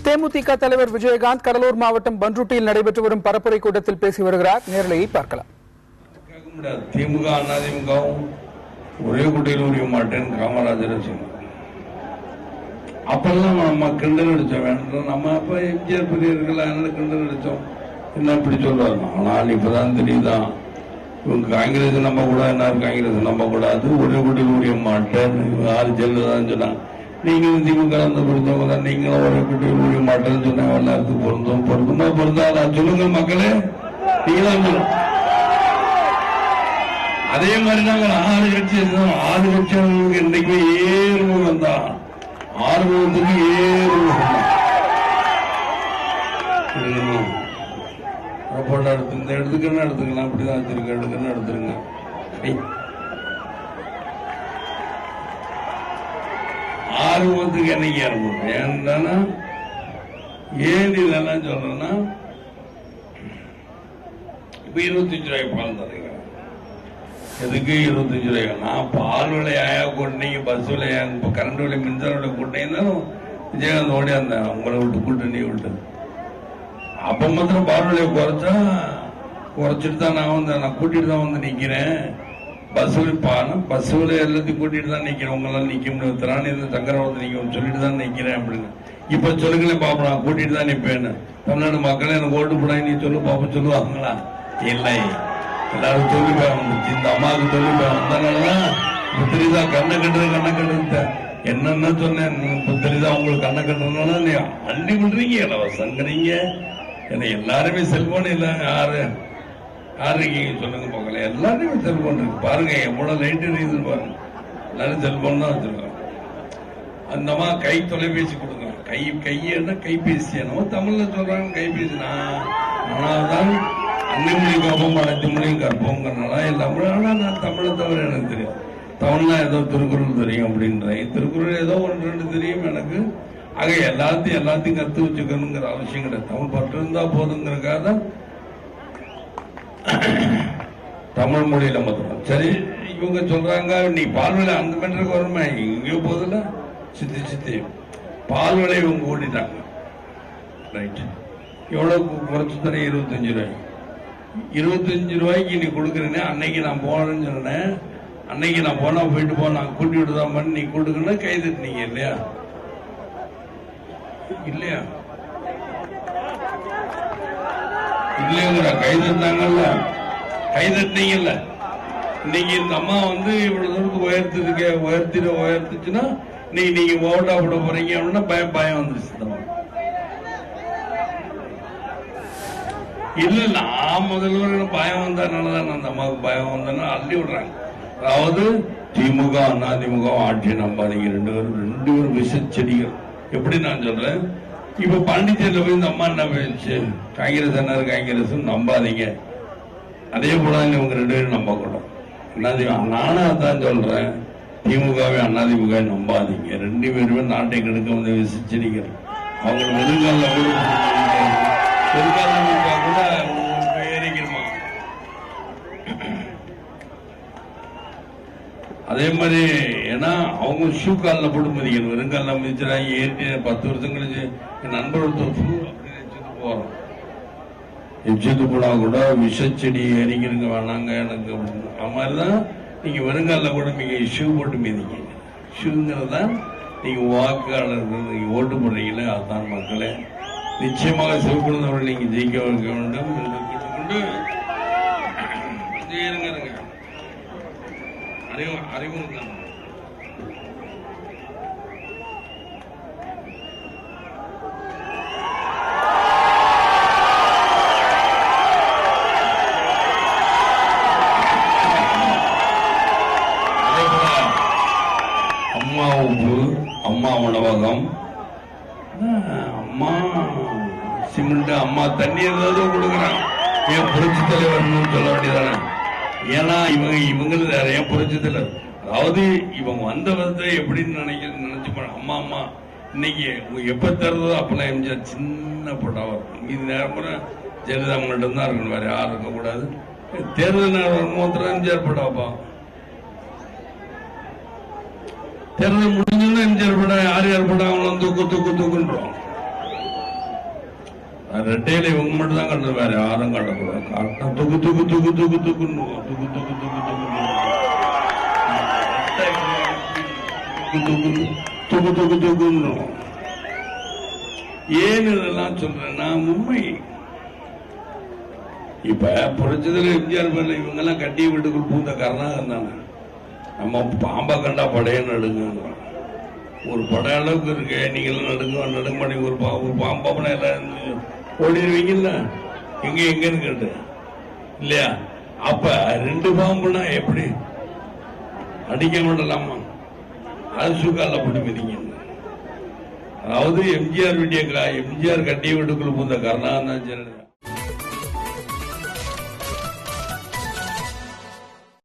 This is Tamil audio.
தேமுதிக தலைவர் விஜயகாந்த் கடலூர் மாவட்டம் பன்ருட்டியில் நடைபெற்று வரும் பரப்புரை கூட்டத்தில் பேசி வருகிறார். நேரலையை பார்க்கலாம். திமுக அதிமுகவும் ஒரே குட்டையில் உரிய மாட்டேன் காமராஜர் சொன்னார். அப்பெல்லாம் நம்ம கிண்டல் அடிச்சோம் வேண்டாம். நம்ம அப்ப எம்ஜிஆர் பெரியர்கள் கிண்டல் அடிச்சோம். என்ன இப்படி சொல்றாரு? ஆனால் இப்பதான் தெரியுதான் இவங்க காங்கிரஸ் நம்ப கூடாது, என்ன காங்கிரஸ் நம்ப கூடாது, ஒரே குட்டையில் உரிய மாட்டேன் யாரு ஜெல்லுதான் சொன்னாங்க. நீங்களும் திமுக பொறுத்தவங்க தான், நீங்களும் ஒரே குட்டையில் உரிய மாட்டேன்னு சொன்னாங்க. எல்லாத்துக்கும் பொருந்துமா பொருந்தாதா சொல்லுங்க மக்களே, நீங்க தான் சொல்லணும். அதே மாதிரி நாங்கள் 6 கட்சி இருந்தோம். 6 கட்சிகளுக்கு இன்றைக்கு ஏறுமுகம் தான். ஆறுமுகத்துக்கு ஏறுமுகம் போட்டோ எடுத்து இந்த எடுத்துக்கன்னு எடுத்துக்கலாம். அப்படிதான் வச்சிருக்க, எடுக்கன்னு எடுத்துருங்க. ஆறுமுகத்துக்கு என்னைக்கு ஏறுமுகம் ஏன்னா ஏன் இதெல்லாம் சொல்றேன்னா, இப்ப 25 ரூபாய் பால் தரீங்க. எதுக்கு 25 ரூபாய்? நான் பால் விலை கூட்டினீங்க, பஸ் விலை, கரண்ட் விலை, மின்சார விலை கூட்டினீங்கன்னாலும் விஜயகாந்த் ஓடி அந்த உங்களை விட்டு கூட்டணி விட்டு அப்ப மாத்திரம் பால் விலையை குறைச்சா குறைச்சிட்டு தான் நான் கூட்டிட்டு தான் வந்து நிக்கிறேன். பஸ் விலை எல்லாத்தையும் கூட்டிட்டு தான் நிக்கிறேன். உங்களால நிக்க முடியும், திராணி சங்கரவரத்தை நிக்க சொல்லிட்டு தான் நிக்கிறேன் அப்படின்னு. இப்ப சொல்லுங்களேன் பாப்பா, நான் கூட்டிட்டு தான் நிப்பேன்னு. தமிழ்நாடு மக்கள் எனக்கு ஓட்டு போட நீ சொல்லு பாப்பா சொல்லுவாங்களா? இல்லை, எல்லாரும் சொல்லிப்பேன். இந்த அம்மாவுக்கு சொல்லிப்பேன். அதனாலதான் புத்திரிதா கண்ணை கட்டுறது என்னன்னு சொன்னேன். புத்திரிதா உங்களுக்கு கண்ணை கட்டுறதுனால நீ அள்ளி விடுறீங்க, இலவசங்கிறீங்க. ஏன்னா எல்லாருமே செல்போன் இல்ல. யாரு இருக்கீங்க சொல்லுங்க பார்க்கல. எல்லாருமே செல்போன் இருக்கு. பாருங்க எவ்வளவு லைட் எரியுது பாருங்க. எல்லாரும் செல்போன் தான் வச்சிருக்காங்க. அந்தமா கை தொலைபேசி கொடுங்க. கையன்னா கைபேசி, என்னமோ தமிழ்ல சொல்றாங்க கைபேசி. ஆனால்தான் அன்னைமொழி காப்போம் அனைத்து மொழியும் கற்போங்கிறனால எல்லாமே. ஆனா நான் தமிழை தவிர எனக்கு தெரியும். தமிழ்னா ஏதோ திருக்குறள் தெரியும் அப்படின்றேன். திருக்குறள் ஏதோ 1-2 தெரியும் எனக்கு. ஆக எல்லாத்தையும் கத்து வச்சுக்கணுங்கிற அவசியம் கிடையாது. தமிழ் பற்று இருந்தா போதுங்கிறதுக்காக தான் தமிழ் மொழியில மொத்தம். சரி, இவங்க சொல்றாங்க நீ பால் விலை அந்த மீட்டருக்கு வருமா? எங்கேயோ போதில்ல, சித்தி பால் விலை இவங்க ஓடிட்டாங்க. ரைட், எவ்வளவு குறைச்சு தரேன்? 25 ரூபாய். 25 ரூபாய்க்கு நீ கொடுக்குறேன்னு அன்னைக்கு நான் போனேன்னு சொன்னேன். அன்னைக்கு நான் போயிட்டு நான் கூட்டி விட்டுதான் பண்ணி நீ கொடுக்கணும். கை தட்டினீங்க இல்லையா? இல்லையா? இல்லையா? கை தட்டினாங்கல்ல, கை தட்டினீங்கல்ல. இன்னைக்கு இந்த அம்மா இவ்வளவு தூரத்துக்கு உயர்த்துச்சுன்னா நீங்க ஓட்டா போட போறீங்க அப்படின்னா பயம் வந்துருச்சு. இல்ல, நான் முதல்வர் பயம் வந்ததுனாலதான் அந்த அம்மாவுக்கு பயம் வந்ததுன்னா அள்ளி விடுறாங்க. அதாவது திமுக அதிமுக ஆட்சியை நம்பாதீங்க. 2 பேரும் விஷ செடிகள். எப்படி நான் சொல்றேன்? இப்ப பாண்டிச்சேரியில போய் இந்த அம்மா என்ன போயிடுச்சு? காங்கிரஸ் காங்கிரஸ் நம்பாதீங்க. அதே போல இவங்க 2 பேரும் நம்ப கூடாது. நானும் அதான் சொல்றேன், திமுகவே அதிமுக நம்பாதீங்க. 2 பேருமே நாட்டை கெடுக்க வந்து விஷ செடிகள். அவங்க வெறுங்கால கூட ஏறிக்கணுமா? அதே மாதிரி ஏன்னா அவங்க ஷூ காலில் போட்டு மதிக்கணும். வெறுங்காலில் மதிச்சுறாங்க. ஏறி 10 வருஷம் கழிச்சு என் நண்பர் அப்படின்னு போறோம். எச்சுட்டு போனா கூட விஷச்செடி ஏறிக்கிறங்க வேணாங்க எனக்கு அப்படின்னு. அது மாதிரிதான் நீங்க வெறுங்காலில் கூட நீங்க ஷூ போட்டு மீதிங்க. ஷூங்கிறதான் நீங்க வாக்காளர்கள், நீங்க ஓட்டு போடுறீங்களே, அதுதான் மக்களே. நிச்சயமாக சிவகுழுந்தவர்கள் நீங்க ஜெயிக்க வைக்க வேண்டும் என்று கேட்டுக்கொண்டு அறிவுறுத்தல். அம்மா உப்பு, அம்மா உணவகம், அம்மா சிமெண்ட், அம்மா தண்ணி ஏதாவது கொடுக்குறான். ஏன் புரட்சி தலைவர் சொல்ல வேண்டியதானே? ஏன்னா இவங்க நிறைய புரட்சி தலைவர். அதாவது இவங்க வந்த எப்படின்னு நினைச்சு அம்மா இன்னைக்கு எப்ப தருதோ அப்பெல்லாம் எம்ஜிஆர் சின்ன போட்டாவா இருக்கும். இது நேரம் ஜெயலலிதா மட்டும் தான் இருக்கணும், வேற யாரும் இருக்க கூடாது. தேர்தல் நேரம் எம்ஜிஆர் போட்டாப்பா. தேர்தல் முடிஞ்சோன்னா எம்ஜிஆர் படம் யார் போட்டாங்க தூக்குன்றோம். ரெட்டையில இவங்க மட்டும் தான் கட்டணும், வேற யாரும் கட்டக்கூடாது. காட்டினா துக்கு துக்கு துக்கு துக்கு துக்குன்னு துக்கு துக்கு துக்கு துக்கு துக்கு துக்குன்னு. ஏன் இதெல்லாம் சொல்றேன்னா உண்மை. இப்ப புரட்சிதர் எம்ஜிஆர் பேர்ல இவங்க எல்லாம் கட்டிய வீட்டுக்குள் பூந்த கருணாகரன் தானே. நம்ம பாம்பா கண்டா படையன்னு நடுங்க, ஒரு படை அளவுக்கு இருக்கு, நீங்களும் நடுங்க மாட்டீங்க. ஒரு பாம்பா எல்லாம் ஓடிடுவீங்கல்ல, எங்கன்னு கேட்டு இல்லையா? அப்ப 2 பாம்புனா எப்படி அடிக்க மாட்டலாமா? அது சுகால போட்டு மிதிங்க. அதாவது எம்ஜிஆர் கட்டிய வீட்டுக்குள்ள பூந்த கருணாகரன் தான் ஜெயலலிதா.